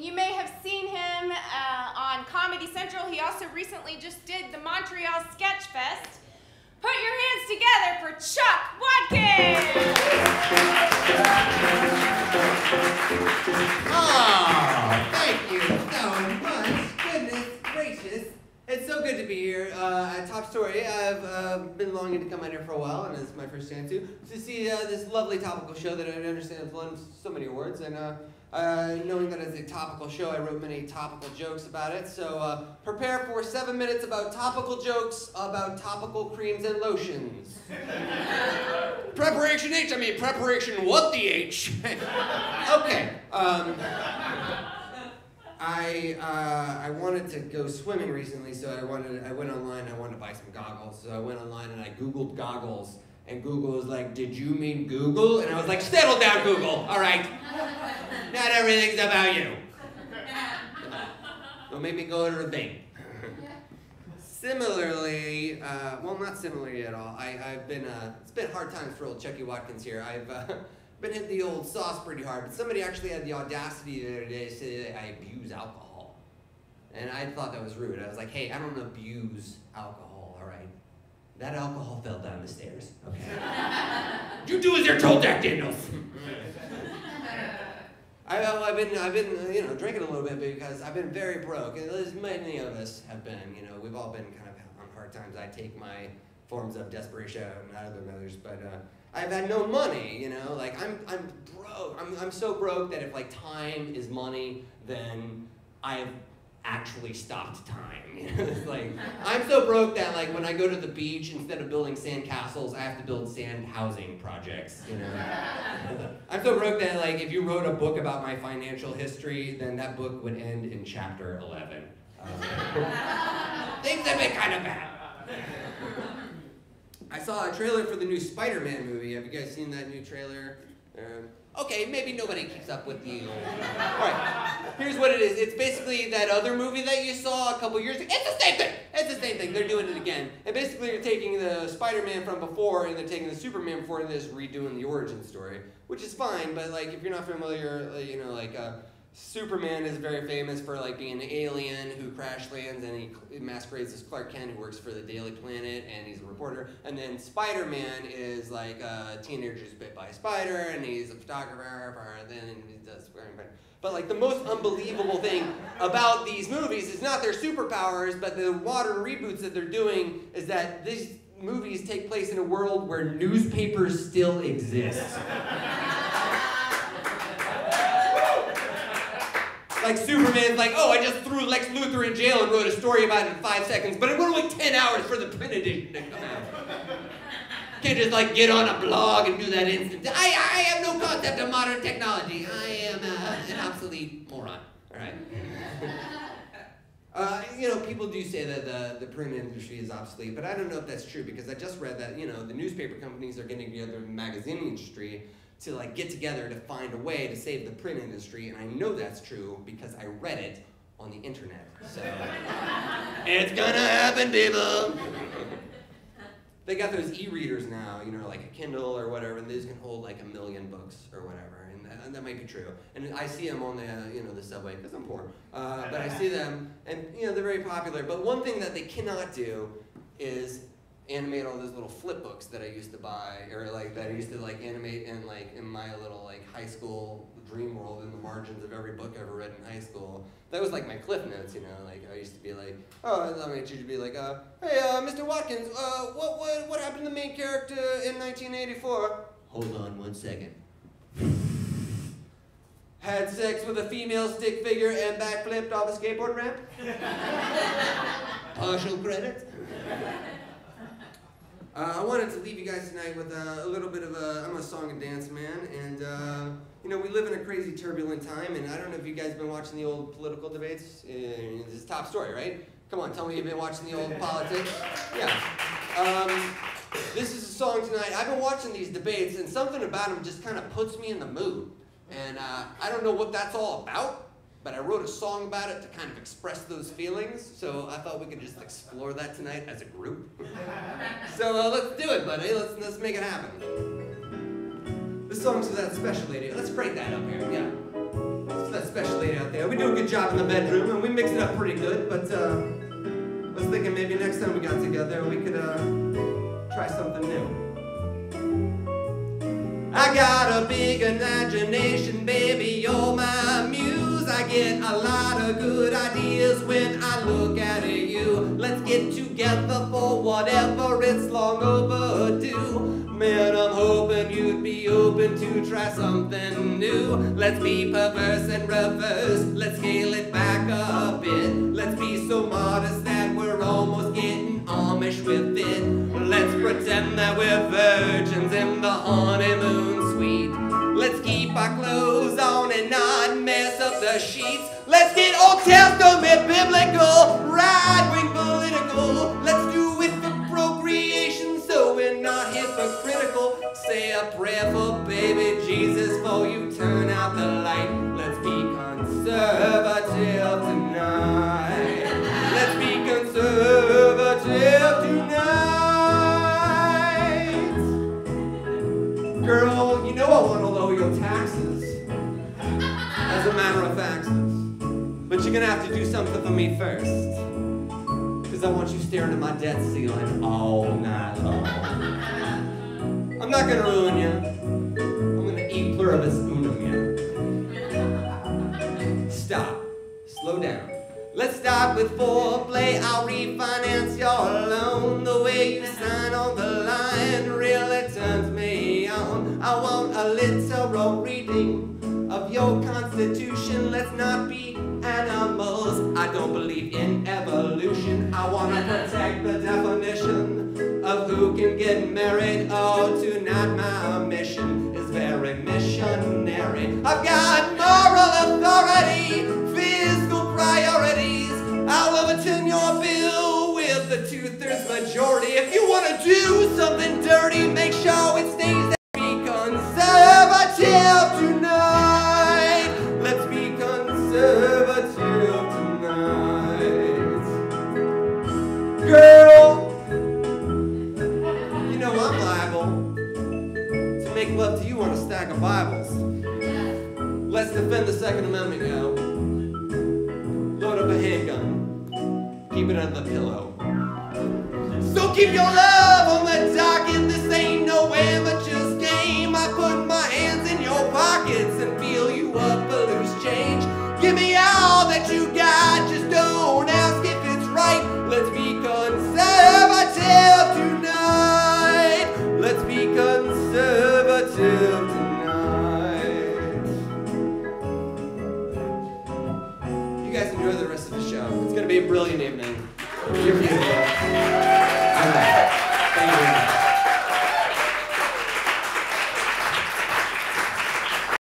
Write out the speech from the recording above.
You may have seen him on Comedy Central. He also recently just did the Montreal Sketch Fest. Put your hands together for Chuck Watkins! Oh, thank you so much. Goodness gracious. It's so good to be here at Top Story. I've been longing to come out here for a while, and it's my first chance to see this lovely topical show that I understand has won so many awards. And knowing that it's a topical show, I wrote many topical jokes about it. So prepare for 7 minutes about topical jokes about topical creams and lotions. Preparation H, I mean preparation what the H? Okay. I wanted to go swimming recently, so I went online, I wanted to buy some goggles. So I went online and I Googled goggles. And Google was like, did you mean Google? And I was like, settle down, Google, all right? Not everything's about you. Don't make me go to the bank. Similarly, well, not similarly at all. It's been hard times for old Chuck Watkins here. I've been hitting the old sauce pretty hard, but somebody actually had the audacity the other day to say that I abuse alcohol. And I thought that was rude. I was like, hey, I don't abuse alcohol, all right? That alcohol fell down the stairs, okay? You do as you're told, Jack Daniels. I've been drinking a little bit because I've been very broke, and as many of us have been. We've all been kind of on hard times. I take my forms of desperation out of others, but I've had no money. Like I'm broke. I'm so broke that if like time is money, then I've actually stopped time. It's like I'm so broke that like when I go to the beach, instead of building sand castles, I have to build sand housing projects. I'm so broke that like if you wrote a book about my financial history, then that book would end in chapter 11. Things have been kind of bad. I saw a trailer for the new Spider-Man movie. Have you guys seen that new trailer? Okay, maybe nobody keeps up with the old. Alright, here's what it is. It's basically that other movie that you saw a couple years ago. It's the same thing! It's the same thing. They're doing it again. And basically you're taking the Spider-Man from before and they're taking the Superman before and they're just redoing the origin story. Which is fine, but like if you're not familiar, Superman is very famous for like being an alien who crash lands and he masquerades as Clark Kent who works for the Daily Planet and he's a reporter. And then Spider-Man is like a teenager who's bit by a spider and he's a photographer and then he does Spider-Man. But like the most unbelievable thing about these movies is not their superpowers, but the modern reboots that they're doing is that these movies take place in a world where newspapers still exist. Like Superman's like, oh, I just threw Lex Luthor in jail and wrote a story about it in 5 seconds, but it would only 10 hours for the print edition to come out. Can't just like get on a blog and do that instant. I have no concept of modern technology. I am an obsolete moron. All right. People do say that the print industry is obsolete, but I don't know if that's true because I just read that the newspaper companies are getting together in the magazine industry to like get together to find a way to save the print industry, and I know that's true because I read it on the internet. So it's gonna happen, people. They got those e-readers now, like a Kindle or whatever, and these can hold like 1 million books or whatever, and that might be true. And I see them on the subway because I'm poor, but I see them, and they're very popular. But one thing that they cannot do is animate all those little flip books that I used to buy, or like that I used to like animate in like in my little like high school dream world in the margins of every book I ever read in high school. That was like my cliff notes, like I used to be like, I teacher would be like, hey, Mr. Watkins, what happened to the main character in 1984? Hold on 1 second. Had sex with a female stick figure and backflipped off a skateboard ramp? Partial credit. I wanted to leave you guys tonight with a little bit of I'm a song and dance man, and we live in a crazy turbulent time, and I don't know if you guys have been watching the old political debates. This is Top Story, right? Come on, tell me you've been watching the old politics. Yeah. This is a song tonight. I've been watching these debates, and something about them just kind of puts me in the mood. And I don't know what that's all about, but I wrote a song about it to kind of express those feelings, so I thought we could just explore that tonight as a group. So let's do it, buddy. Let's make it happen. This song's for that special lady. Let's break that up here, yeah. This is that special lady out there. Yeah, we do a good job in the bedroom, and we mix it up pretty good, but I was thinking maybe next time we got together, we could try something new. I got a big imagination, baby, you're my muse. I get a lot of good ideas when I look at you. Let's get together for whatever, it's long overdue. Man, I'm hoping you'd be open to try something new. Let's be perverse and reverse, let's scale it back a bit. Let's be so modest that we're almost getting Amish with it. Let's pretend that we're virgins in the honeymoon suite. Let's keep our clothes on and not mess up the sheets. Let's get Old Testament biblical, right-wing political. Let's do it for procreation so we're not hypocritical. Say a prayer for baby Jesus before you turn out the light. Let's be conservative tonight. Let's be conservative tonight. Girl, you know I want to lower your taxes, as a matter of fact. But you're gonna have to do something for me first, because I want you staring at my debt ceiling all night long. I'm not gonna ruin you. I'm gonna eat pluribus unum you. Stop. Slow down. Let's start with foreplay. I'll refinance your loan. The way you sign on the line really turns me on. I want a literal reading of your constitution. Let's not be animals. I don't believe in evolution. I want to protect the definition of who can get married. Oh, tonight my mission is very missionary. I've got moral authority, fiscal priorities. I'll overturn your bill with the 2/3 majority. If you want to do something dirty, make sure it stays there. Be conservative tonight. Let's be conservative tonight. Girl, you know I'm liable to make love to you on a stack of Bibles. Let's defend the Second Amendment, yo. Load up a handgun. Keep it under the pillow. So keep your love on the docket. This ain't no amateur's game. I put my hands in your pockets and feel you up for loose change. Give me all that you got, just don't ask if it's right. Let's be conservative tonight. Let's be conservative tonight. You guys enjoy the rest of the show. It's gonna be a brilliant evening. You're beautiful.